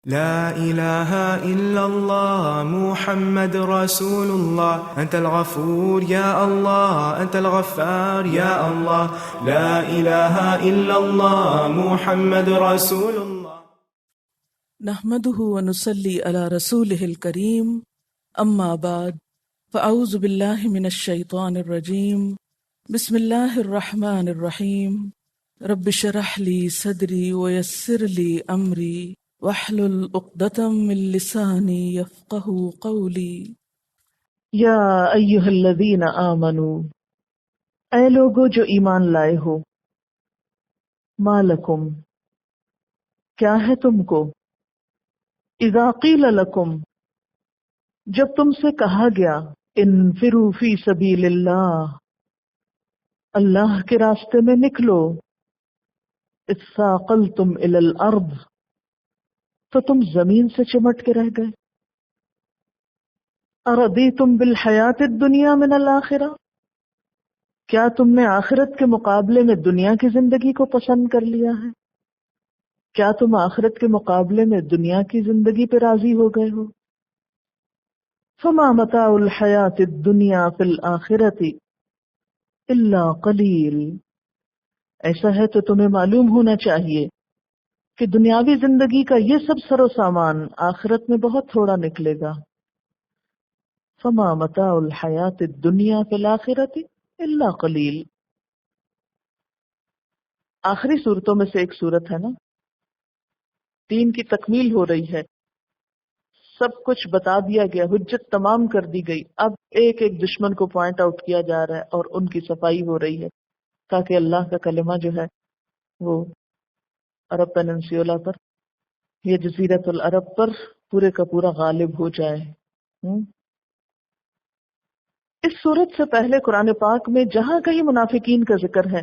لا إله إلا الله محمد رسول الله أنت الغفور يا الله أنت الغفار يا الله لا إله إلا الله محمد رسول الله. نحمده ونصلي على رسوله الكريم أما بعد فأعوذ بالله من الشيطان الرجيم بسم الله الرحمن الرحيم رب اشرح لي صدري ويسر لي أمري واحلل عقدة من لساني يفقهوا قولي. یا ایہا الذین آمنو، اے لوگو جو ایمان لائے ہو، ما لکم، کیا ہے تم کو، اذا قیل لکم، جب تم سے کہا گیا، انفروا فی سبیل اللہ، اللہ کے راستے میں نکلو، اثاقلتم الی الارض، تو تم زمین سے چمٹ کے رہ گئے، اردیتم بالحیات الدنیا من الآخرہ، کیا تم نے آخرت کے مقابلے میں دنیا کی زندگی کو پسند کر لیا ہے؟ کیا تم آخرت کے مقابلے میں دنیا کی زندگی پہ راضی ہو گئے ہو؟ فما متاع الحیات الدنیا فی الآخرۃ الا قلیل، ایسا ہے تو تمہیں معلوم ہونا چاہیے کہ دنیاوی زندگی کا یہ سب سر و سامان آخرت میں بہت تھوڑا نکلے گا۔ فما متاع الحیات الدنیا فی الآخرۃ الا قلیل۔ آخری صورتوں میں سے ایک صورت ہے نا، دین کی تکمیل ہو رہی ہے، سب کچھ بتا دیا گیا، حجت تمام کر دی گئی، اب ایک ایک دشمن کو پوائنٹ آؤٹ کیا جا رہا ہے اور ان کی صفائی ہو رہی ہے تاکہ اللہ کا کلمہ جو ہے وہ عرب پیننسیولا پر، یہ جزیرت العرب پر پورے کا پورا غالب ہو جائے۔ اس صورت سے پہلے قرآن پاک میں جہاں کہیں منافقین کا ذکر ہے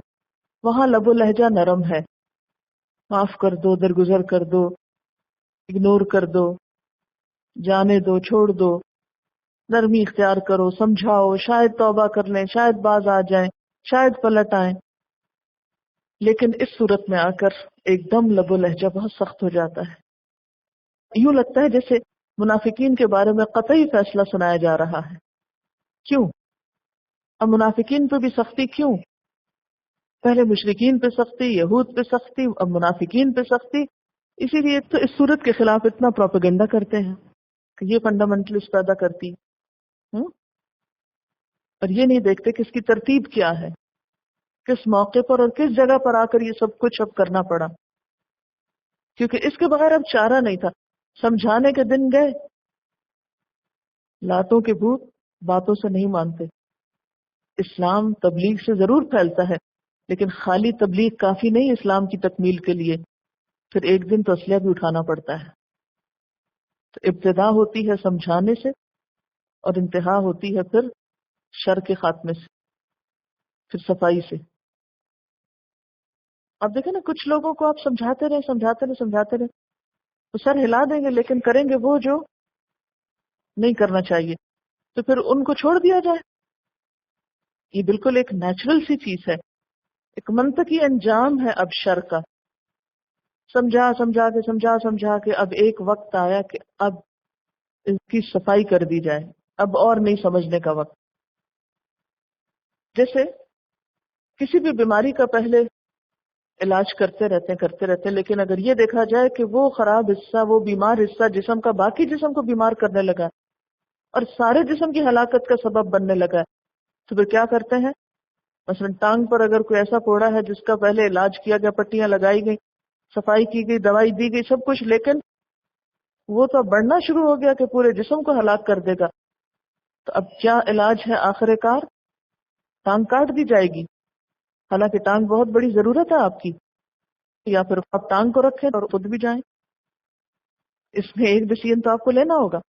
وہاں لب و لہجہ نرم ہے، معاف کر دو، درگزر کر دو، اگنور کر دو، جانے دو، چھوڑ دو، نرمی اختیار کرو، سمجھاؤ، شاید توبہ کر لیں، شاید باز آ جائیں، شاید پلٹ آئیں۔ لیکن اس صورت میں آ کر ایک دم لب و لہجہ بہت سخت ہو جاتا ہے، یوں لگتا ہے جیسے منافقین کے بارے میں قطعی فیصلہ سنایا جا رہا ہے۔ کیوں؟ اب منافقین پہ بھی سختی کیوں؟ پہلے مشرکین پہ سختی، یہود پہ سختی، اب منافقین پہ سختی، اسی لیے تو اس صورت کے خلاف اتنا پروپیگنڈا کرتے ہیں کہ یہ فنڈامنٹلسٹ پیدا کرتی اور یہ نہیں دیکھتے کہ اس کی ترتیب کیا ہے، کس موقع پر اور کس جگہ پر آ کر یہ سب کچھ اب کرنا پڑا، کیونکہ اس کے بغیر اب چارہ نہیں تھا۔ سمجھانے کے دن گئے، لاتوں کے بھوت باتوں سے نہیں مانتے۔ اسلام تبلیغ سے ضرور پھیلتا ہے لیکن خالی تبلیغ کافی نہیں اسلام کی تکمیل کے لیے، پھر ایک دن تو اسلحہ بھی اٹھانا پڑتا ہے۔ تو ابتدا ہوتی ہے سمجھانے سے اور انتہا ہوتی ہے پھر شر کے خاتمے سے، پھر صفائی سے۔ آپ دیکھیں نا، کچھ لوگوں کو آپ سمجھاتے رہے وہ سر ہلا دیں گے لیکن کریں گے وہ جو نہیں کرنا چاہیے، تو پھر ان کو چھوڑ دیا جائے۔ یہ بالکل ایک نیچرل سی چیز ہے، ایک منطقی انجام ہے اب شر کا۔ سمجھا کے اب ایک وقت آیا کہ اب اس کی صفائی کر دی جائے، اب اور نہیں سمجھنے کا وقت۔ جیسے کسی بھی بیماری کا پہلے علاج کرتے رہتے لیکن اگر یہ دیکھا جائے کہ وہ خراب حصہ، وہ بیمار حصہ جسم کا باقی جسم کو بیمار کرنے لگا اور سارے جسم کی ہلاکت کا سبب بننے لگا، تو پھر کیا کرتے ہیں؟ مثلا ٹانگ پر اگر کوئی ایسا پھوڑا ہے جس کا پہلے علاج کیا گیا، پٹیاں لگائی گئی، صفائی کی گئی، دوائی دی گئی، سب کچھ، لیکن وہ تو اب بڑھنا شروع ہو گیا کہ پورے جسم کو ہلاک کر دے گا، تو اب کیا علاج ہے آخر کار؟ ٹانگ کاٹ دی جائے گی، حالانکہ ٹانگ بہت بڑی ضرورت ہے آپ کی، یا پھر آپ ٹانگ کو رکھیں اور خود بھی جائیں۔ اس میں ایک ڈیسیژن تو آپ کو لینا ہوگا،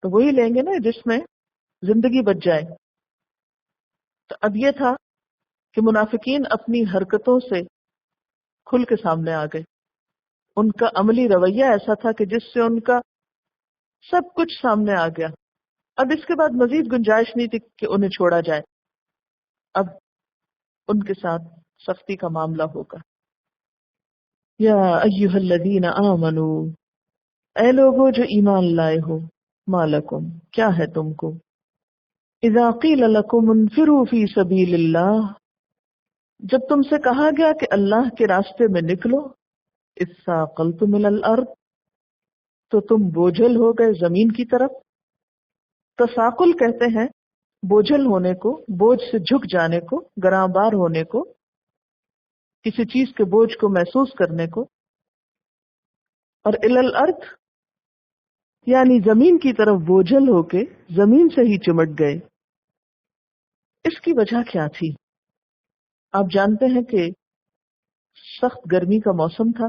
تو وہی لیں گے نا جس میں زندگی بچ جائے۔ تو اب یہ تھا کہ منافقین اپنی حرکتوں سے کھل کے سامنے آ گئے، ان کا عملی رویہ ایسا تھا کہ جس سے ان کا سب کچھ سامنے آ گیا۔ اب اس کے بعد مزید گنجائش نہیں تھی کہ انہیں چھوڑا جائے، اب ان کے ساتھ سختی کا معاملہ ہوگا۔ یا ایھا الذین آمنوا، اے لوگو جو ایمان لائے ہو، مالکم کیا ہے تم کو، اذا قیل لکم انفروا فی سبیل اللہ، جب تم سے کہا گیا کہ اللہ کے راستے میں نکلو، اثاقلتم الی الارض، تو تم بوجھل ہو گئے زمین کی طرف۔ تساقل کہتے ہیں بوجھل ہونے کو، بوجھ سے جھک جانے کو، گراں بار ہونے کو، کسی چیز کے بوجھ کو محسوس کرنے کو۔ اور الی الارض یعنی زمین کی طرف بوجھل ہو کے زمین سے ہی چمٹ گئے۔ اس کی وجہ کیا تھی؟ آپ جانتے ہیں کہ سخت گرمی کا موسم تھا،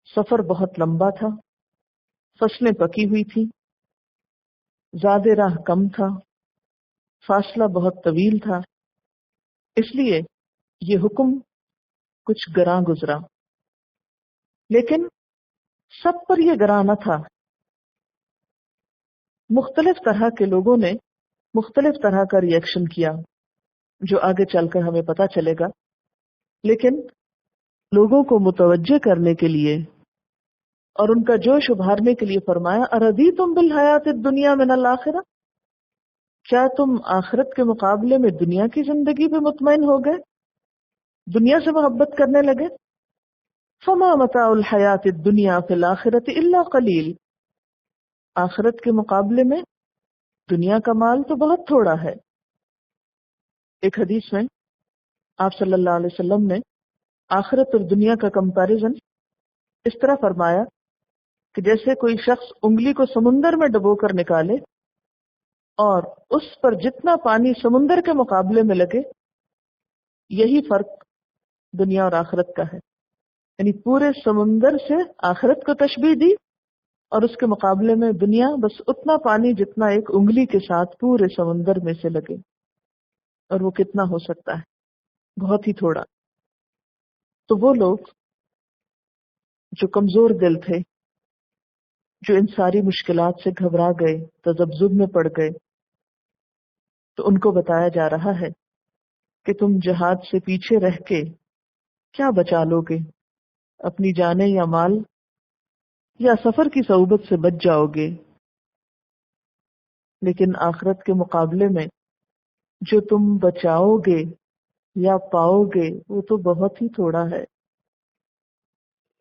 سفر بہت لمبا تھا، فصلیں پکی ہوئی تھی، زیادہ راہ کم تھا، فاصلہ بہت طویل تھا، اس لیے یہ حکم کچھ گراں گزرا۔ لیکن سب پر یہ گراں نہ تھا، مختلف طرح کے لوگوں نے مختلف طرح کا ری ایکشن کیا، جو آگے چل کر ہمیں پتہ چلے گا۔ لیکن لوگوں کو متوجہ کرنے کے لیے اور ان کا جوش ابھارنے کے لیے فرمایا، اردیتم بالحیات الدنیا من الآخرہ، کیا تم آخرت کے مقابلے میں دنیا کی زندگی پہ مطمئن ہو گئے، دنیا سے محبت کرنے لگے؟ فما متاع الحیات الدنیا فی الآخرۃ الا قلیل، آخرت کے مقابلے میں دنیا کا مال تو بہت تھوڑا ہے۔ ایک حدیث میں آپ صلی اللہ علیہ وسلم نے آخرت اور دنیا کا کمپیریزن اس طرح فرمایا کہ جیسے کوئی شخص انگلی کو سمندر میں ڈبو کر نکالے اور اس پر جتنا پانی سمندر کے مقابلے میں لگے، یہی فرق دنیا اور آخرت کا ہے۔ یعنی پورے سمندر سے آخرت کو تشبیہ دی اور اس کے مقابلے میں دنیا بس اتنا پانی جتنا ایک انگلی کے ساتھ پورے سمندر میں سے لگے، اور وہ کتنا ہو سکتا ہے، بہت ہی تھوڑا۔ تو وہ لوگ جو کمزور دل تھے، جو ان ساری مشکلات سے گھبرا گئے، تذبذب میں پڑ گئے، تو ان کو بتایا جا رہا ہے کہ تم جہاد سے پیچھے رہ کے کیا بچا لو گے، اپنی جانیں یا مال یا سفر کی صعوبت سے بچ جاؤ گے، لیکن آخرت کے مقابلے میں جو تم بچاؤ گے یا پاؤ گے وہ تو بہت ہی تھوڑا ہے۔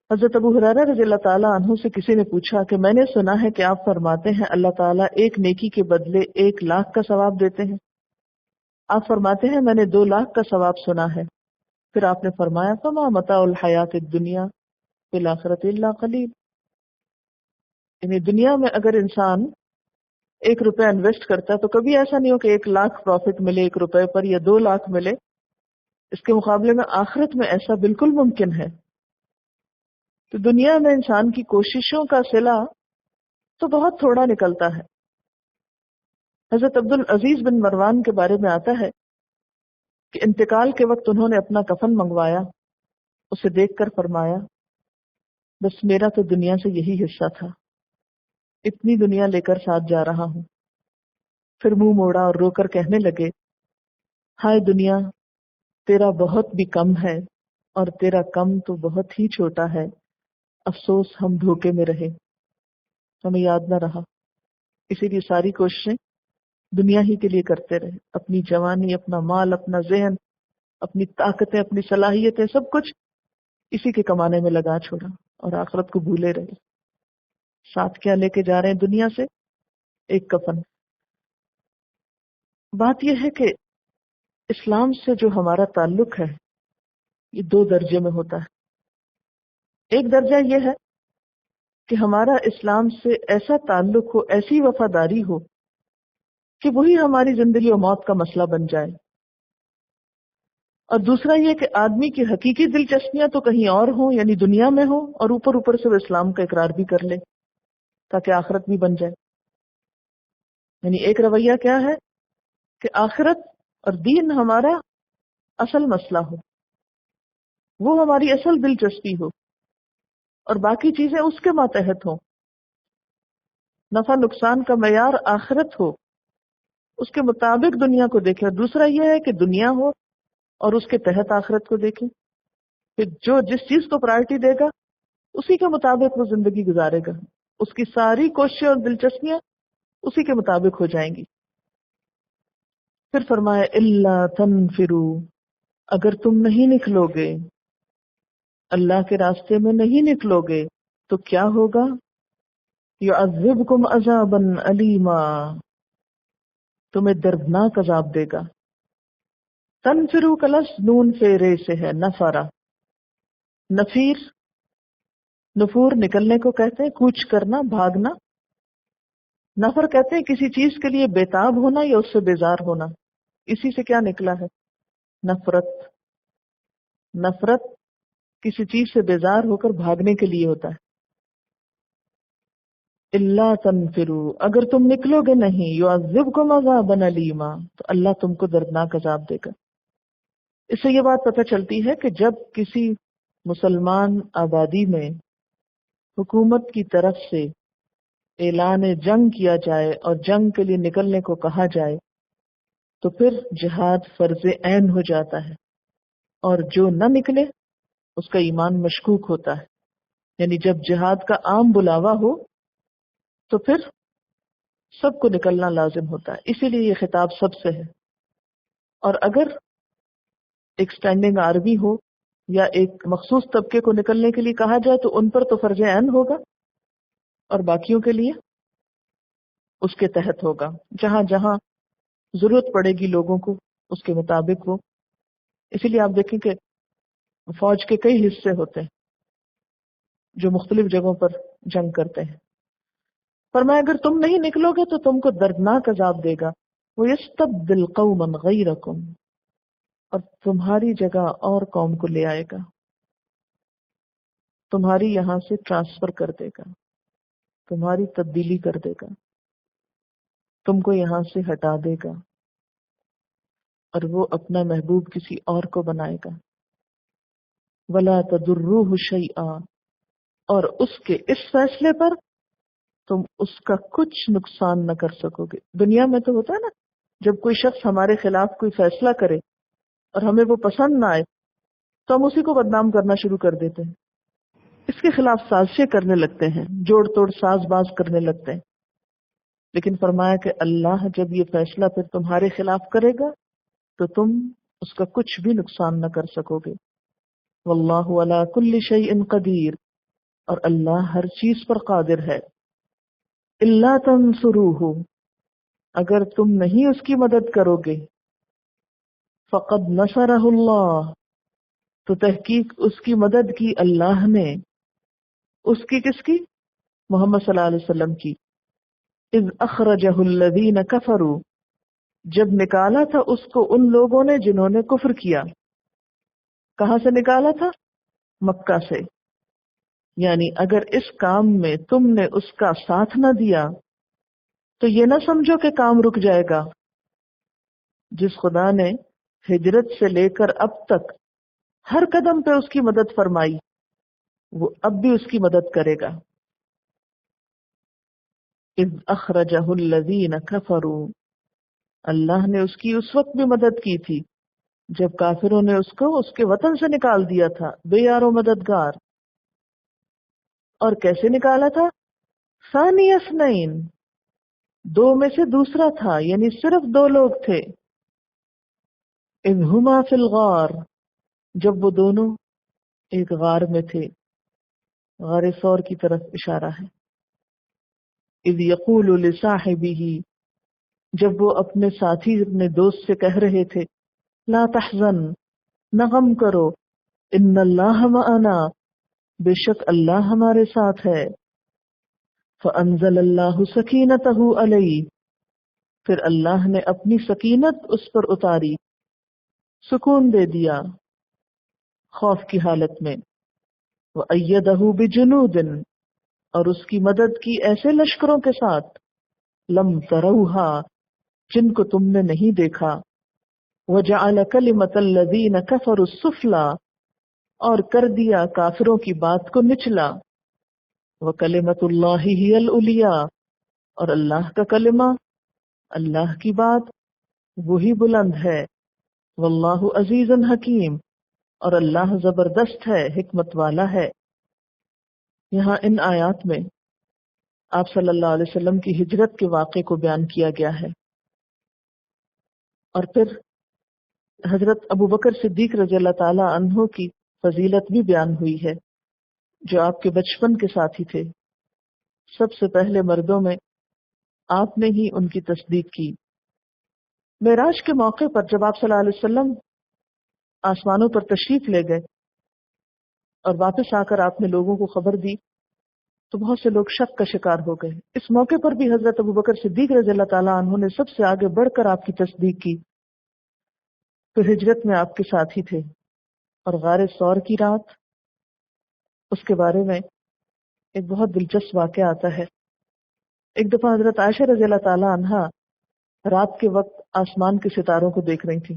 حضرت ابو ہریرہ رضی اللہ تعالیٰ عنہ سے کسی نے پوچھا کہ میں نے سنا ہے کہ آپ فرماتے ہیں اللہ تعالیٰ ایک نیکی کے بدلے 1,00,000 کا ثواب دیتے ہیں۔ آپ فرماتے ہیں میں نے 2,00,000 کا ثواب سنا ہے۔ پھر آپ نے فرمایا فما متاع الحیات الدنیا فی الآخرۃ الا قلیل، یعنی دنیا میں اگر انسان 1 روپے انویسٹ کرتا ہے تو کبھی ایسا نہیں ہو کہ 1,00,000 پروفٹ ملے 1 روپے پر یا 2,00,000 ملے۔ اس کے مقابلے میں آخرت میں ایسا بالکل ممکن ہے۔ تو دنیا میں انسان کی کوششوں کا صلہ تو بہت تھوڑا نکلتا ہے۔ حضرت عبد العزیز بن مروان کے بارے میں آتا ہے کہ انتقال کے وقت انہوں نے اپنا کفن منگوایا، اسے دیکھ کر فرمایا بس میرا تو دنیا سے یہی حصہ تھا، اتنی دنیا لے کر ساتھ جا رہا ہوں۔ پھر منہ موڑا اور رو کر کہنے لگے ہائے دنیا، تیرا بہت بھی کم ہے اور تیرا کم تو بہت ہی چھوٹا ہے، افسوس ہم دھوکے میں رہے، ہمیں یاد نہ رہا۔ اسی لیے ساری کوششیں دنیا ہی کے لیے کرتے رہے، اپنی جوانی، اپنا مال، اپنا ذہن، اپنی طاقتیں، اپنی صلاحیتیں، سب کچھ اسی کے کمانے میں لگا چھوڑا اور آخرت کو بھولے رہے۔ ساتھ کیا لے کے جا رہے ہیں دنیا سے؟ ایک کفن۔ بات یہ ہے کہ اسلام سے جو ہمارا تعلق ہے یہ 2 درجے میں ہوتا ہے۔ ایک درجہ یہ ہے کہ ہمارا اسلام سے ایسا تعلق ہو، ایسی وفاداری ہو کہ وہی ہماری زندگی و موت کا مسئلہ بن جائے، اور دوسرا یہ کہ آدمی کی حقیقی دلچسپیاں تو کہیں اور ہوں، یعنی دنیا میں ہوں، اور اوپر سے وہ اسلام کا اقرار بھی کر لے تاکہ آخرت بھی بن جائے۔ یعنی ایک رویہ کیا ہے کہ آخرت اور دین ہمارا اصل مسئلہ ہو، وہ ہماری اصل دلچسپی ہو، اور باقی چیزیں اس کے ماتحت ہوں، نفع نقصان کا معیار آخرت ہو، اس کے مطابق دنیا کو دیکھیں۔ اور دوسرا یہ ہے کہ دنیا ہو اور اس کے تحت آخرت کو دیکھیں، پھر جو جس چیز کو پرائرٹی دے گا اسی کے مطابق وہ زندگی گزارے گا۔ اس کی ساری کوششیں اور دلچسپیاں اسی کے مطابق ہو جائیں گی. پھر فرمایا الا تنفروا، اگر تم نہیں نکلو گے، اللہ کے راستے میں نہیں نکلو گے تو کیا ہوگا؟ یعذبکم عذابا علیما، تمہیں دردناک عذاب دے گا. تنفروا کا لفظ نون فیرے سے ہے، نفرا. نفیر نفور نکلنے کو کہتے ہیں، کوچ کرنا، بھاگنا. نفر کہتے ہیں کسی چیز کے لیے بےتاب ہونا یا اس سے بیزار ہونا. اسی سے کیا نکلا ہے؟ نفرت. نفرت کسی چیز سے بیزار ہو کر بھاگنے کے لیے ہوتا ہے. اللہ تنفروا، اگر تم نکلو گے نہیں، یعذبکم عذابا علیما، تو اللہ تم کو دردناک عذاب دے گا. اس سے یہ بات پتہ چلتی ہے کہ جب کسی مسلمان آبادی میں حکومت کی طرف سے اعلان جنگ کیا جائے اور جنگ کے لیے نکلنے کو کہا جائے تو پھر جہاد فرض عین ہو جاتا ہے، اور جو نہ نکلے اس کا ایمان مشکوک ہوتا ہے. یعنی جب جہاد کا عام بلاوا ہو تو پھر سب کو نکلنا لازم ہوتا ہے. اسی لیے یہ خطاب سب سے ہے. اور اگر ایک اسٹینڈنگ آرمی ہو یا ایک مخصوص طبقے کو نکلنے کے لیے کہا جائے تو ان پر تو فرض عین ہوگا، اور باقیوں کے لیے اس کے تحت ہوگا. جہاں جہاں ضرورت پڑے گی لوگوں کو اس کے مطابق وہ. اسی لیے آپ دیکھیں کہ فوج کے کئی حصے ہوتے ہیں جو مختلف جگہوں پر جنگ کرتے ہیں. فرمایا اگر تم نہیں نکلو گے تو تم کو دردناک عذاب دے گا. وَيَسْتَبْدِلْ قَوْمًا غَيْرَكُمْ، اور تمہاری جگہ اور قوم کو لے آئے گا، تمہاری یہاں سے ٹرانسفر کر دے گا، تمہاری تبدیلی کر دے گا، تم کو یہاں سے ہٹا دے گا، اور وہ اپنا محبوب کسی اور کو بنائے گا. وَلَا تَضُرُّوهُ شَيْئًا، اور اس کے اس فیصلے پر تم اس کا کچھ نقصان نہ کر سکو گے. دنیا میں تو ہوتا ہے نا، جب کوئی شخص ہمارے خلاف کوئی فیصلہ کرے اور ہمیں وہ پسند نہ آئے تو ہم اسی کو بدنام کرنا شروع کر دیتے ہیں، اس کے خلاف سازشیں کرنے لگتے ہیں، جوڑ توڑ ساز باز کرنے لگتے ہیں. لیکن فرمایا کہ اللہ جب یہ فیصلہ پھر تمہارے خلاف کرے گا تو تم اس کا کچھ بھی نقصان نہ کر سکو گے. واللہ علی کل شیء قدیر، اور اللہ ہر چیز پر قادر ہے. الا تنصروہ، اگر تم نہیں اس کی مدد کرو گے، فقد نصرہ اللہ، تو تحقیق اس کی مدد کی اللہ نے. اس کی کس کی؟ محمد صلی اللہ علیہ وسلم کی. اذ اخرجہ الذین کفروا، جب نکالا تھا اس کو ان لوگوں نے جنہوں نے کفر کیا. کہاں سے نکالا تھا؟ مکہ سے. یعنی اگر اس کام میں تم نے اس کا ساتھ نہ دیا تو یہ نہ سمجھو کہ کام رک جائے گا. جس خدا نے ہجرت سے لے کر اب تک ہر قدم پہ اس کی مدد فرمائی، وہ اب بھی اس کی مدد کرے گا. اذ اخرجہ الذین کفروا، اللہ نے اس کی اس وقت بھی مدد کی تھی جب کافروں نے اس کو اس کے وطن سے نکال دیا تھا بے یار و مددگار. اور کیسے نکالا تھا؟ ثانی اثنین، دو میں سے دوسرا تھا، یعنی صرف دو لوگ تھے. اذ ہما فی الغار، جب وہ دونوں ایک غار میں تھے. غار ثور کی طرف اشارہ ہے. اذ یقول لصاحبہ، جب وہ اپنے ساتھی اپنے دوست سے کہہ رہے تھے، لا تحزن، نہ غم کرو، ان اللہ معنا، بے شک اللہ ہمارے ساتھ ہے. فانزل اللہ سکینتہ علیہ، پھر اللہ نے اپنی سکینت اس پر اتاری، سکون دے دیا خوف کی حالت میں. وَأَيَّدَهُ بِجُنُودٍ، اور اس کی مدد کی ایسے لشکروں کے ساتھ، لم تروها، جن کو تم نے نہیں دیکھا. وَجَعَلَ كَلِمَةَ الَّذِينَ كَفَرُوا السُّفْلَىٰ، اور کر دیا کافروں کی بات کو نچلا. وَكَلِمَةُ اللَّهِ هِيَ الْعُلْيَا، اور اللہ کا کلمہ، اللہ کی بات وہی بلند ہے. واللہ عزیز حکیم، اور اللہ زبردست ہے، حکمت والا ہے. یہاں ان آیات میں آپ صلی اللہ علیہ وسلم کی ہجرت کے واقعے کو بیان کیا گیا ہے، اور پھر حضرت ابوبکر صدیق رضی اللہ تعالی عنہ کی فضیلت بھی بیان ہوئی ہے، جو آپ کے بچپن کے ساتھی تھے۔ سب سے پہلے مردوں میں آپ نے ہی ان کی تصدیق کی۔ معراج کے موقع پر جب آپ صلی اللہ علیہ وسلم آسمانوں پر تشریف لے گئے اور واپس آ کر آپ نے لوگوں کو خبر دی تو بہت سے لوگ شک کا شکار ہو گئے۔ اس موقع پر بھی حضرت ابوبکر صدیق رضی اللہ تعالیٰ عنہ نے سب سے آگے بڑھ کر آپ کی تصدیق کی۔ پھر ہجرت میں آپ کے ساتھی تھے، اور غار ثور کی رات، اس کے بارے میں ایک بہت دلچسپ واقعہ آتا ہے۔ ایک دفعہ حضرت عائشہ رضی اللہ تعالیٰ عنہا رات کے وقت آسمان کے ستاروں کو دیکھ رہی تھی۔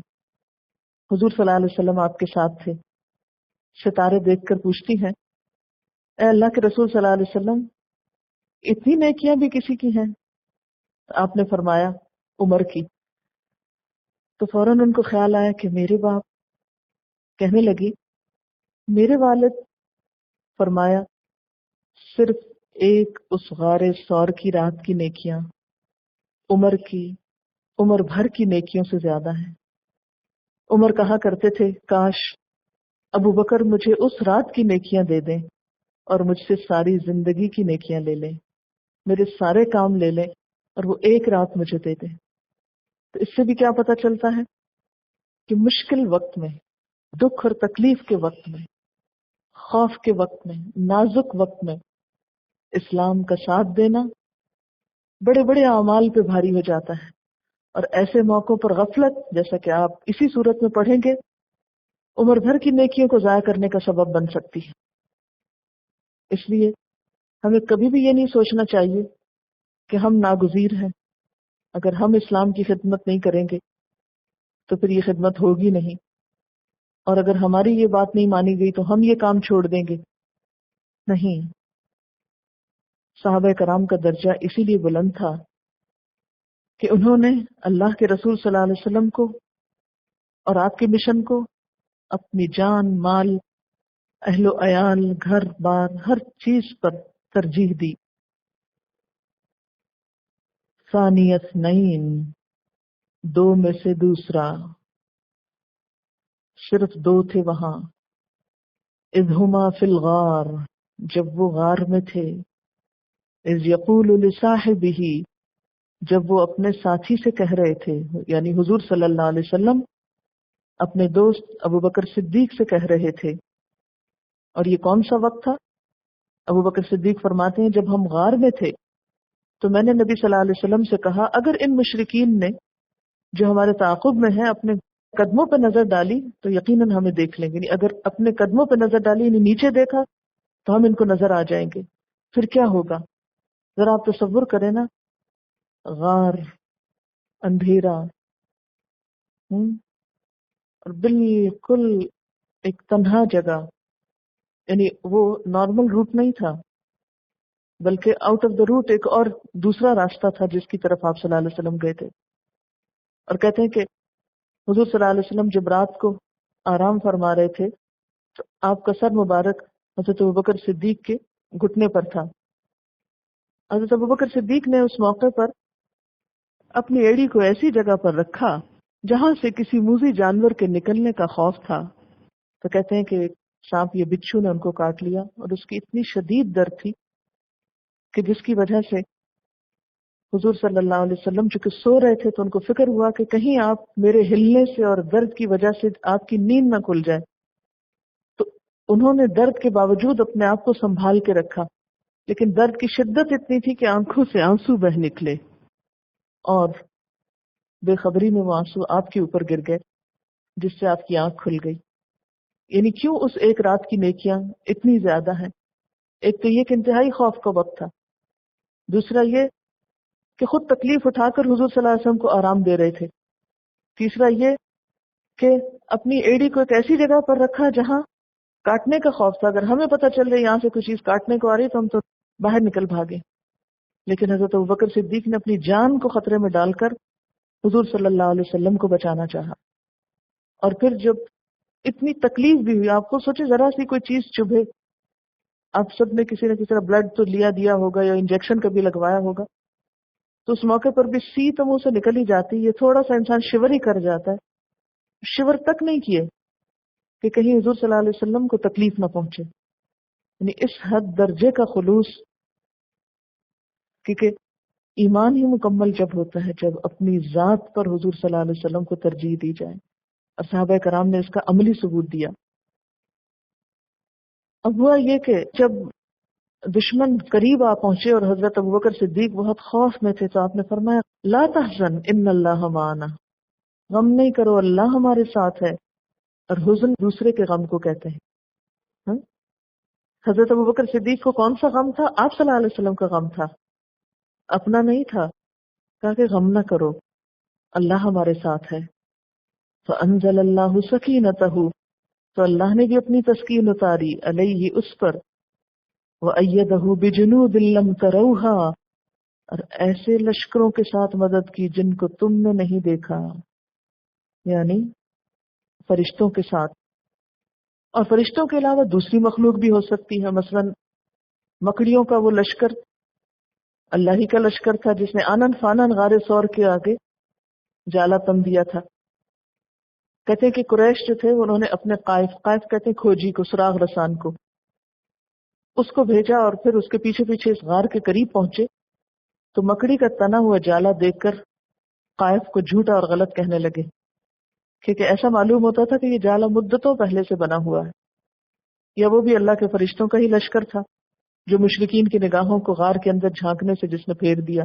حضور صلی اللہ علیہ وسلم آپ کے ساتھ تھے۔ ستارے دیکھ کر پوچھتی ہیں، اے اللہ کے رسول صلی اللہ علیہ وسلم، اتنی نیکیاں بھی کسی کی ہیں؟ آپ نے فرمایا عمر کی۔ تو فوراً ان کو خیال آیا کہ میرے باپ۔ کہنے لگی میرے والد؟ فرمایا صرف ایک اس غار ثور کی رات کی نیکیاں عمر بھر کی نیکیوں سے زیادہ ہیں۔ عمر کہا کرتے تھے، کاش ابو بکر مجھے اس رات کی نیکیاں دے دیں اور مجھ سے ساری زندگی کی نیکیاں لے لیں، میرے سارے کام لے لیں اور وہ ایک رات مجھے دے دیں۔ تو اس سے بھی کیا پتہ چلتا ہے کہ مشکل وقت میں، دکھ اور تکلیف کے وقت میں، خوف کے وقت میں، نازک وقت میں اسلام کا ساتھ دینا بڑے بڑے اعمال پہ بھاری ہو جاتا ہے، اور ایسے موقعوں پر غفلت، جیسا کہ آپ اسی صورت میں پڑھیں گے، عمر بھر کی نیکیوں کو ضائع کرنے کا سبب بن سکتی ہے۔ اس لیے ہمیں کبھی بھی یہ نہیں سوچنا چاہیے کہ ہم ناگزیر ہیں، اگر ہم اسلام کی خدمت نہیں کریں گے تو پھر یہ خدمت ہوگی نہیں، اور اگر ہماری یہ بات نہیں مانی گئی تو ہم یہ کام چھوڑ دیں گے، نہیں۔ صحابہ کرام کا درجہ اسی لیے بلند تھا کہ انہوں نے اللہ کے رسول صلی اللہ علیہ وسلم کو اور آپ کے مشن کو اپنی جان، مال، اہل و عیال، گھر بار، ہر چیز پر ترجیح دی۔ ثانی اثنین، دو میں سے دوسرا، صرف دو تھے وہاں۔ اذ ہما فی الغار، جب وہ غار میں تھے۔ اذ یقول لصاحبہ، جب وہ اپنے ساتھی سے کہہ رہے تھے، یعنی حضور صلی اللہ علیہ وسلم اپنے دوست ابوبکر صدیق سے کہہ رہے تھے۔ اور یہ کون سا وقت تھا؟ ابوبکر صدیق فرماتے ہیں جب ہم غار میں تھے تو میں نے نبی صلی اللہ علیہ وسلم سے کہا، اگر ان مشرکین نے جو ہمارے تعاقب میں ہیں اپنے قدموں پہ نظر ڈالی تو یقیناً ہمیں دیکھ لیں گے، یعنی اگر اپنے قدموں پہ نظر ڈالی، یعنی نیچے دیکھا، تو ہم ان کو نظر آ جائیں گے۔ پھر کیا ہوگا؟ ذرا آپ تصور کریں نا، غار، اندھیرا، اور بالکل ایک تنہا جگہ، یعنی وہ نارمل روٹ نہیں تھا بلکہ آؤٹ آف دا روٹ ایک اور دوسرا راستہ تھا جس کی طرف آپ صلی اللہ علیہ وسلم گئے تھے۔ اور کہتے ہیں کہ حضور صلی اللہ علیہ وسلم جب رات کو آرام فرما رہے تھے تو آپ کا سر مبارک حضرت ابوبکر صدیق کے گھٹنے پر تھا۔ حضرت ابوبکر صدیق نے اس موقع پر اپنی ایڑی کو ایسی جگہ پر رکھا جہاں سے کسی موذی جانور کے نکلنے کا خوف تھا۔ تو کہتے ہیں کہ سانپ یا بچھو نے ان کو کاٹ لیا، اور اس کی اتنی شدید درد تھی کہ جس کی وجہ سے حضور صلی اللہ علیہ وسلم چونکہ سو رہے تھے تو ان کو فکر ہوا کہ کہیں آپ میرے ہلنے سے اور درد کی وجہ سے آپ کی نیند نہ کھل جائے، تو انہوں نے درد کے باوجود اپنے آپ کو سنبھال کے رکھا، لیکن درد کی شدت اتنی تھی کہ آنکھوں سے آنسو بہ نکلے، اور بے خبری میں وہ آنسو آپ کے اوپر گر گئے جس سے آپ کی آنکھ کھل گئی۔ یعنی کیوں اس ایک رات کی نیکیاں اتنی زیادہ ہیں؟ ایک تو یہ کہ انتہائی خوف کا وقت تھا، دوسرا یہ کہ خود تکلیف اٹھا کر حضور صلی اللہ علیہ وسلم کو آرام دے رہے تھے، تیسرا یہ کہ اپنی ایڑی کو ایک ایسی جگہ پر رکھا جہاں کاٹنے کا خوف تھا، اگر ہمیں پتہ چل رہا یہاں سے کوئی چیز کاٹنے کو آ رہی تو ہم تو باہر نکل بھاگے، لیکن حضرت ابوبکر صدیق نے اپنی جان کو خطرے میں ڈال کر حضور صلی اللہ علیہ وسلم کو بچانا چاہا۔ اور پھر جب اتنی تکلیف بھی ہوئی، آپ کو سوچے ذرا سی کوئی چیز چبھے آپ سب نے کسی نہ کسی طرح بلڈ تو لیا دیا ہوگا یا انجیکشن کبھی لگوایا ہوگا، تو اس موقع پر بھی سی تو منہ سے نکل ہی جاتی، یہ تھوڑا سا انسان شیور ہی کر جاتا ہے، شیور تک نہیں کیے کہ کہیں حضور صلی اللہ علیہ وسلم کو تکلیف نہ پہنچے. یعنی اس حد درجے کا خلوص، کیونکہ ایمان ہی مکمل جب ہوتا ہے جب اپنی ذات پر حضور صلی اللہ علیہ وسلم کو ترجیح دی جائے. صحابہ کرام نے اس کا عملی ثبوت دیا. اب ہوا یہ کہ جب دشمن قریب آ پہنچے اور حضرت ابوبکر صدیق بہت خوف میں تھے، تو آپ نے فرمایا لا تحزن ان اللہ معنا، غم نہیں کرو، اللہ ہمارے ساتھ ہے. اور حزن دوسرے کے غم کو کہتے ہیں. ہاں؟ حضرت ابوبکر صدیق کو کون سا غم تھا؟ آپ صلی اللہ علیہ وسلم کا غم تھا، اپنا نہیں تھا. کہا کہ غم نہ کرو، اللہ ہمارے ساتھ ہے. فانزل اللہ سکینتہ، تو اللہ نے بھی اپنی تسکین اتاری علیہ اس پر، وَأَيَّدَهُ بِجُنُودٍ لَّمْ تَرَوْهَا، اور ایسے لشکروں کے ساتھ مدد کی جن کو تم نے نہیں دیکھا، یعنی فرشتوں کے ساتھ. اور فرشتوں کے علاوہ دوسری مخلوق بھی ہو سکتی ہے، مثلا مکڑیوں کا وہ لشکر اللہ ہی کا لشکر تھا جس نے آنن فانن غار ثور کے آگے جالا تن دیا تھا. کہتے ہیں کہ قریش جو تھے انہوں نے اپنے قائف کہتے ہیں کھوجی کو، سراغ رسان کو، اس کو بھیجا اور پھر اس کے پیچھے پیچھے اس غار کے قریب پہنچے تو مکڑی کا تنا ہوا جالا دیکھ کر قائف کو جھوٹا اور غلط کہنے لگے، کیونکہ ایسا معلوم ہوتا تھا کہ یہ جالا مدتوں پہلے سے بنا ہوا ہے، یا وہ بھی اللہ کے فرشتوں کا ہی لشکر تھا جو مشرکین کی نگاہوں کو غار کے اندر جھانکنے سے جس نے پھیر دیا.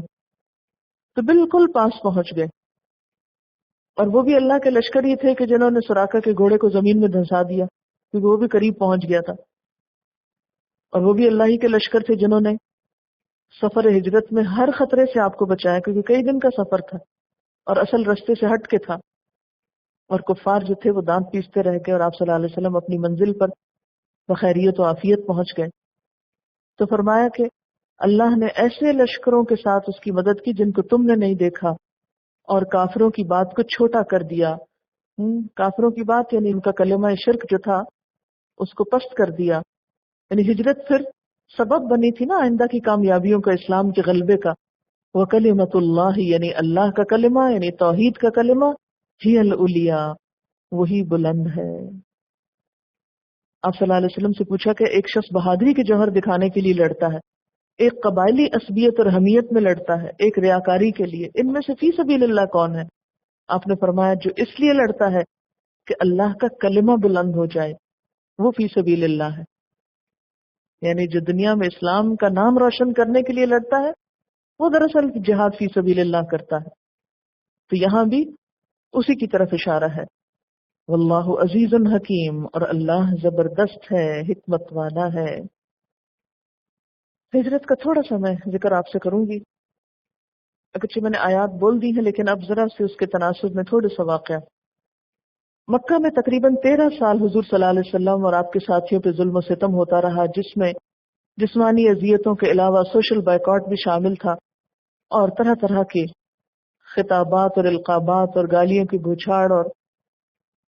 تو بالکل پاس پہنچ گئے، اور وہ بھی اللہ کے لشکر ہی تھے کہ جنہوں نے سراقہ کے گھوڑے کو زمین میں دھنسا دیا، کیونکہ وہ بھی قریب پہنچ گیا تھا. اور وہ بھی اللہ ہی کے لشکر تھے جنہوں نے سفر ہجرت میں ہر خطرے سے آپ کو بچایا، کیونکہ کئی دن کا سفر تھا اور اصل رستے سے ہٹ کے تھا، اور کفار جو تھے وہ دانت پیستے رہ گئے، اور آپ صلی اللہ علیہ وسلم اپنی منزل پر بخیریت و عافیت پہنچ گئے. تو فرمایا کہ اللہ نے ایسے لشکروں کے ساتھ اس کی مدد کی جن کو تم نے نہیں دیکھا، اور کافروں کی بات کو چھوٹا کر دیا. کافروں کی بات یعنی ان کا کلمہ شرک جو تھا اس کو پست کر دیا. یعنی ہجرت پھر سبب بنی تھی نا آئندہ کی کامیابیوں کا، اسلام کے غلبے کا. وَكَلِمَةُ اللَّهِ، یعنی اللہ کا کلمہ، یعنی توحید کا کلمہ، هِيَ الْعُلْيَا، وہی بلند ہے. آپ صلی اللہ علیہ وسلم سے پوچھا کہ ایک شخص بہادری کے جوہر دکھانے کے لیے لڑتا ہے، ایک قبائلی عصبیت اور حمیت میں لڑتا ہے، ایک ریاکاری کے لیے، ان میں سے فی سبیل اللہ کون ہے؟ آپ نے فرمایا جو اس لیے لڑتا ہے کہ اللہ کا کلمہ بلند ہو جائے، وہ فی سبیل اللہ ہے. یعنی جو دنیا میں اسلام کا نام روشن کرنے کے لیے لڑتا ہے وہ دراصل جہاد فی سبیل اللہ کرتا ہے. تو یہاں بھی اسی کی طرف اشارہ ہے. واللہ عزیز حکیم، اور اللہ زبردست ہے، حکمت والا ہے. ہجرت کا تھوڑا سا میں ذکر آپ سے کروں گی، اگرچہ میں نے آیات بول دی ہیں لیکن اب ذرا سے اس کے تناسب میں تھوڑے سا واقعہ. مکہ میں تقریباً 13 سال حضور صلی اللہ علیہ وسلم اور آپ کے ساتھیوں پہ ظلم و ستم ہوتا رہا، جس میں جسمانی اذیتوں کے علاوہ سوشل بائیکاٹ بھی شامل تھا، اور طرح طرح کے خطابات اور القابات اور گالیوں کی بوچھاڑ اور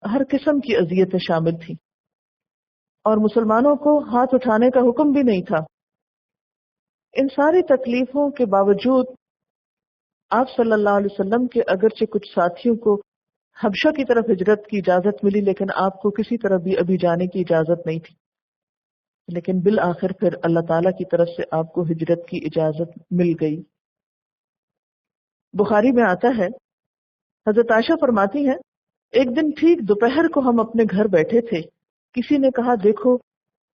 ہر قسم کی اذیتیں شامل تھیں، اور مسلمانوں کو ہاتھ اٹھانے کا حکم بھی نہیں تھا. ان ساری تکلیفوں کے باوجود آپ صلی اللہ علیہ وسلم کے اگرچہ کچھ ساتھیوں کو حبشہ کی طرف ہجرت کی اجازت ملی، لیکن آپ کو کسی طرح بھی ابھی جانے کی اجازت نہیں تھی. لیکن بالآخر پھر اللہ تعالیٰ کی طرف سے آپ کو ہجرت کی اجازت مل گئی. بخاری میں آتا ہے، حضرت عائشہ فرماتی ہیں ایک دن ٹھیک دوپہر کو ہم اپنے گھر بیٹھے تھے، کسی نے کہا دیکھو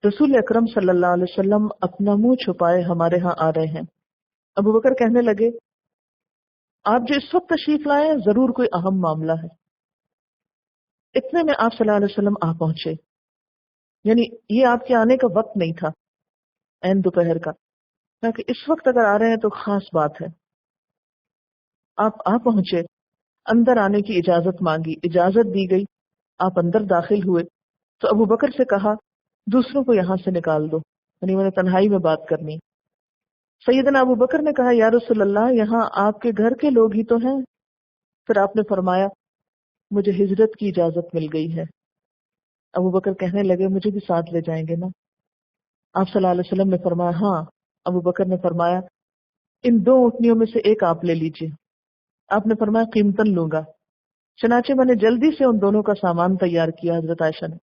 رسول اکرم صلی اللہ علیہ وسلم اپنا منہ چھپائے ہمارے ہاں آ رہے ہیں. ابو بکر کہنے لگے آپ جو اس وقت تشریف لائے ہیں ضرور کوئی اہم معاملہ ہے. اتنے میں آپ صلی اللہ علیہ وسلم آ پہنچے، یعنی یہ آپ کے آنے کا وقت نہیں تھا عین دوپہر کا، تاکہ اس وقت اگر آ رہے ہیں تو خاص بات ہے. آپ آ پہنچے، اندر آنے کی اجازت مانگی، اجازت دی گئی، آپ اندر داخل ہوئے تو ابو بکر سے کہا دوسروں کو یہاں سے نکال دو، یعنی میں نے تنہائی میں بات کرنی. سیدنا ابو بکر نے کہا یا رسول اللہ یہاں آپ کے گھر کے لوگ ہی تو ہیں. پھر آپ نے فرمایا مجھے ہجرت کی اجازت مل گئی ہے. ابو بکر کہنے لگے مجھے بھی ساتھ لے جائیں گے نا؟ آپ صلی اللہ علیہ وسلم نے فرمایا ہاں. ابو بکر نے فرمایا ان 2 اونٹنیوں میں سے ایک آپ لے لیجیے. آپ نے فرمایا قیمتاً لوں گا. چنانچہ میں نے جلدی سے ان دونوں کا سامان تیار کیا. حضرت عائشہ نے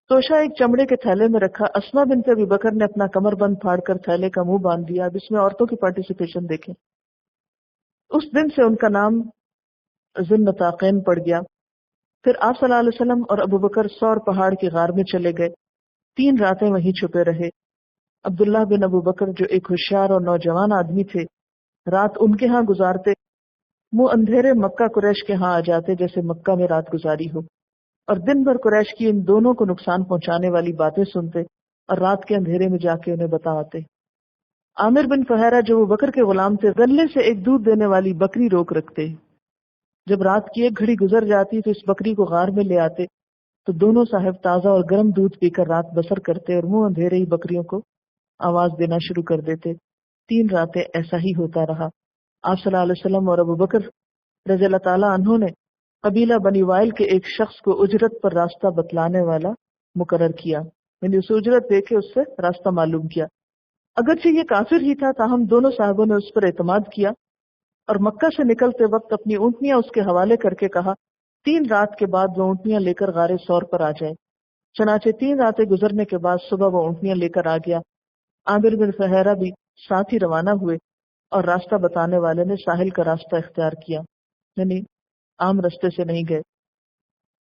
توشہ ایک چمڑے کے تھیلے میں رکھا. اسما بنت ابی بکر نے اپنا کمر بند پھاڑ کر تھیلے کا منہ باندھ دیا. اب اس میں عورتوں کی پارٹیسپیشن دیکھیں. اس دن سے ان کا نام ذوالنطاقین پڑ گیا. پھر آپ صلی اللہ علیہ وسلم اور ابو بکر سور پہاڑ کے غار میں چلے گئے. 3 راتیں وہیں چھپے رہے. عبداللہ بن ابو بکر جو ایک ہوشیار اور نوجوان آدمی تھے رات ان کے ہاں گزارتے. منہ اندھیرے مکہ قریش کے ہاں آ جاتے جیسے مکہ میں رات گزاری ہو، اور دن بھر قریش کی ان دونوں کو نقصان پہنچانے والی باتیں سنتے اور رات کے اندھیرے میں جا کے انہیں بتاتے. عامر بن فہیرہ جو وہ بکر کے غلام تھے گلے سے ایک دودھ دینے والی بکری روک رکھتے. جب رات کی 1 گھڑی گزر جاتی تو اس بکری کو غار میں لے آتے تو دونوں صاحب تازہ اور گرم دودھ پی کر رات بسر کرتے اور منہ اندھیرے ہی بکریوں کو آواز دینا شروع کر دیتے. 3 راتیں ایسا ہی ہوتا رہا. آپ صلی اللہ علیہ وسلم اور ابو بکر رضی اللہ تعالیٰ عنہ نے قبیلہ بنی وائل کے ایک شخص کو اجرت پر راستہ بتلانے والا مقرر کیا، یعنی اسے اجرت دے کے اس سے راستہ معلوم کیا. اگرچہ یہ کافر ہی تھا تاہم دونوں صاحبوں نے اس پر اعتماد کیا اور مکہ سے نکلتے وقت اپنی اونٹنیاں اس کے حوالے کر کے کہا 3 رات کے بعد وہ اونٹنیاں لے کر غار ثور پر آ جائے. چنانچہ 3 راتیں گزرنے کے بعد صبح وہ اونٹنیاں لے کر آ گیا. عامر بن فہیرہ بھی ساتھ ہی روانہ ہوئے اور راستہ بتانے والے نے ساحل کا راستہ اختیار کیا، یعنی عام راستے سے نہیں گئے.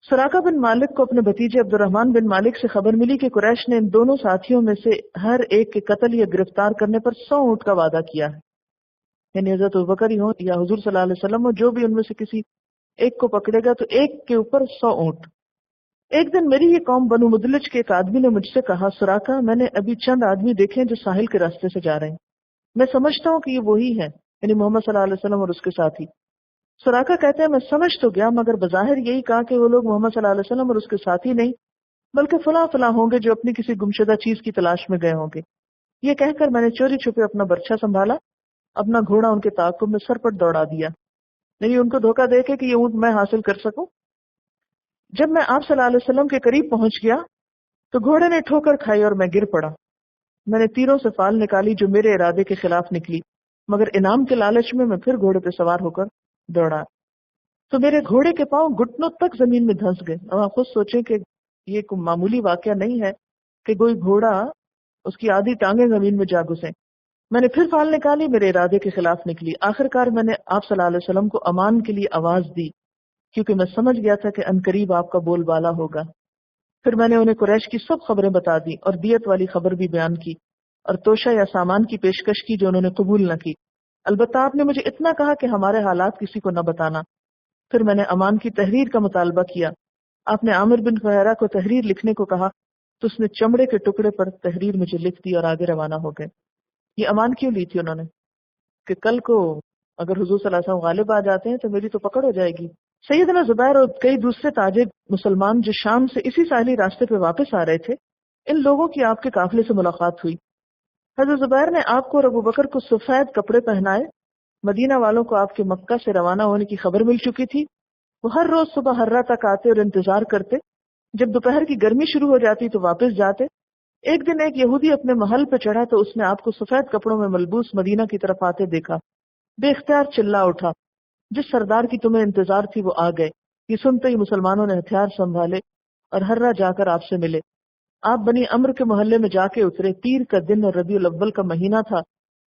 سراقہ بن مالک کو اپنے بھتیجے عبد الرحمن بن مالک سے خبر ملی کہ قریش نے ان دونوں ساتھیوں میں سے ہر ایک کے قتل یا گرفتار کرنے پر 100 اونٹ کا وعدہ کیا ہے. یعنی حضرت ابوبکر ہی ہوں یا حضور صلی اللہ علیہ وسلم ہو، جو بھی ان میں سے کسی ایک کو پکڑے گا تو ایک کے اوپر 100 اونٹ. ایک دن میری یہ قوم بنو مدلج کے ایک آدمی نے مجھ سے کہا سراقہ میں نے ابھی چند آدمی دیکھے جو ساحل کے راستے سے جا رہے ہیں، میں سمجھتا ہوں کہ یہ وہی ہے، یعنی محمد صلی اللہ علیہ وسلم اور اس کے ساتھی. سراقہ کہتے ہیں میں سمجھ تو گیا مگر بظاہر یہی کہا کہ وہ لوگ محمد صلی اللہ علیہ وسلم اور اس کے ساتھی نہیں بلکہ فلاں فلاں ہوں گے جو اپنی کسی گمشدہ چیز کی تلاش میں گئے ہوں گے. یہ کہہ کر میں نے چوری چھپے اپنا برچھا سنبھالا، اپنا گھوڑا ان کے تعاقب میں سر پر دوڑا دیا، یعنی ان کو دھوکہ دے کے کہ یہ اونٹ میں حاصل کر سکوں. جب میں آپ صلی اللہ علیہ وسلم کے قریب پہنچ گیا تو گھوڑے نے ٹھوکر کھائی اور میں گر پڑا. میں نے تیروں سے فال نکالی جو میرے ارادے کے خلاف نکلی، مگر انعام کے لالچ میں پھر گھوڑے پہ سوار ہو کر دوڑا تو میرے گھوڑے کے پاؤں گھٹنوں تک زمین میں دھنس گئے. اب آپ خود سوچیں کہ یہ کوئی معمولی واقعہ نہیں ہے کہ کوئی گھوڑا اس کی آدھی ٹانگیں زمین میں جا گھسیں. میں نے پھر فال نکالی، میرے ارادے کے خلاف نکلی. آخرکار میں نے آپ صلی اللہ علیہ وسلم کو امان کے لیے آواز دی کیونکہ میں سمجھ گیا تھا کہ عنقریب آپ کا بول بالا ہوگا. پھر میں نے انہیں قریش کی سب خبریں بتا دی اور دیت والی خبر بھی بیان کی اور توشہ یا سامان کی پیشکش کی جو انہوں نے قبول نہ کی. البتہ آپ نے مجھے اتنا کہا کہ ہمارے حالات کسی کو نہ بتانا. پھر میں نے امان کی تحریر کا مطالبہ کیا. آپ نے عامر بن فہیرہ کو تحریر لکھنے کو کہا تو اس نے چمڑے کے ٹکڑے پر تحریر مجھے لکھ دی اور آگے روانہ ہو گئے. یہ امان کیوں لی تھی انہوں نے؟ کہ کل کو اگر حضور صلی اللہ علیہ وسلم غالب آ جاتے ہیں تو میری تو پکڑ ہو جائے گی. سیدنا زبیر اور کئی دوسرے تاجر مسلمان جو شام سے اسی ساحلی راستے پہ واپس آ رہے تھے، ان لوگوں کی آپ کے قافلے سے ملاقات ہوئی. حضرت زبیر نے آپ کو اور ابو بکر کو سفید کپڑے پہنائے. مدینہ والوں کو آپ کے مکہ سے روانہ ہونے کی خبر مل چکی تھی. وہ ہر روز صبح ہررا تک آتے اور انتظار کرتے. جب دوپہر کی گرمی شروع ہو جاتی تو واپس جاتے. ایک دن ایک یہودی اپنے محل پہ چڑھا تو اس نے آپ کو سفید کپڑوں میں ملبوس مدینہ کی طرف آتے دیکھا. بے اختیار چلا اٹھا، جس سردار کی تمہیں انتظار تھی وہ آ گئے. یہ سنتے ہی مسلمانوں نے ہتھیار سنبھالے اور ہررا جا کر آپ سے ملے. آپ بنی عمرو کے محلے میں جا کے اترے. پیر کا دن اور ربیع الاول کا مہینہ تھا.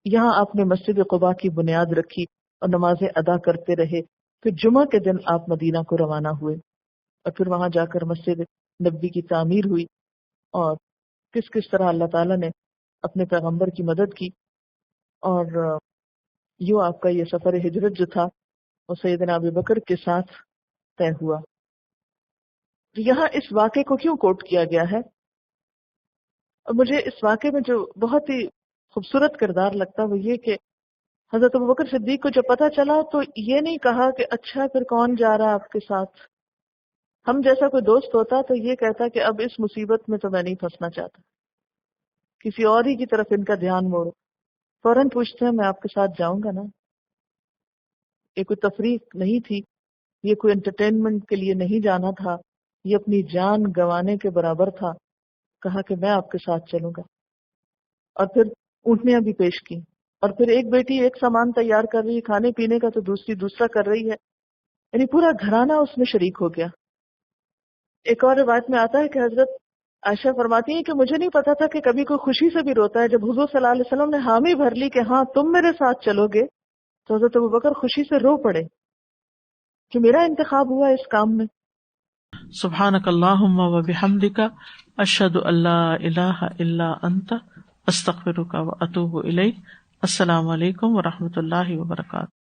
یہاں آپ نے مسجد قباء کی بنیاد رکھی اور نمازیں ادا کرتے رہے. پھر جمعہ کے دن آپ مدینہ کو روانہ ہوئے اور پھر وہاں جا کر مسجد نبوی کی تعمیر ہوئی اور کس کس طرح اللہ تعالیٰ نے اپنے پیغمبر کی مدد کی. اور یوں آپ کا یہ سفر ہجرت جو تھا وہ سیدنا ابو بکر کے ساتھ طے ہوا. یہاں اس واقعے کو کیوں کوٹ کیا گیا ہے؟ اور مجھے اس واقعے میں جو بہت ہی خوبصورت کردار لگتا وہ یہ کہ حضرت ابوبکر صدیق کو جب پتہ چلا تو یہ نہیں کہا کہ اچھا پھر کون جا رہا ہے آپ کے ساتھ. ہم جیسا کوئی دوست ہوتا تو یہ کہتا کہ اب اس مصیبت میں تو میں نہیں پھنسنا چاہتا، کسی اور ہی کی طرف ان کا دھیان موڑو. فوراً پوچھتے ہیں میں آپ کے ساتھ جاؤں گا نا. یہ کوئی تفریح نہیں تھی، یہ کوئی انٹرٹینمنٹ کے لیے نہیں جانا تھا، یہ اپنی جان گنوانے کے برابر تھا. کہا کہ میں آپ کے ساتھ چلوں گا. اور پھر اونٹنیاں بھی پیش کی، اور پھر ایک بیٹی ایک سامان تیار کر رہی ہے کھانے پینے کا تو دوسری دوسرا کر رہی ہے، یعنی پورا گھرانہ اس میں شریک ہو گیا۔ ایک اور روایت میں آتا ہے کہ حضرت عائشہ فرماتی ہیں کہ مجھے نہیں پتا تھا کہ کبھی کوئی خوشی سے بھی روتا ہے۔ جب حضور صلی اللہ علیہ وسلم نے حامی بھر لی کہ ہاں تم میرے ساتھ چلو گے، تو حضرت ابوبکر خوشی سے رو پڑے کہ میرا انتخاب ہوا اس کام میں۔ سبحانک اللہم و بحمدک، اشہد ان لا الہ الا انت، استغفرک و اتوب الیک۔ السلام علیکم و رحمۃ اللہ وبرکاتہ۔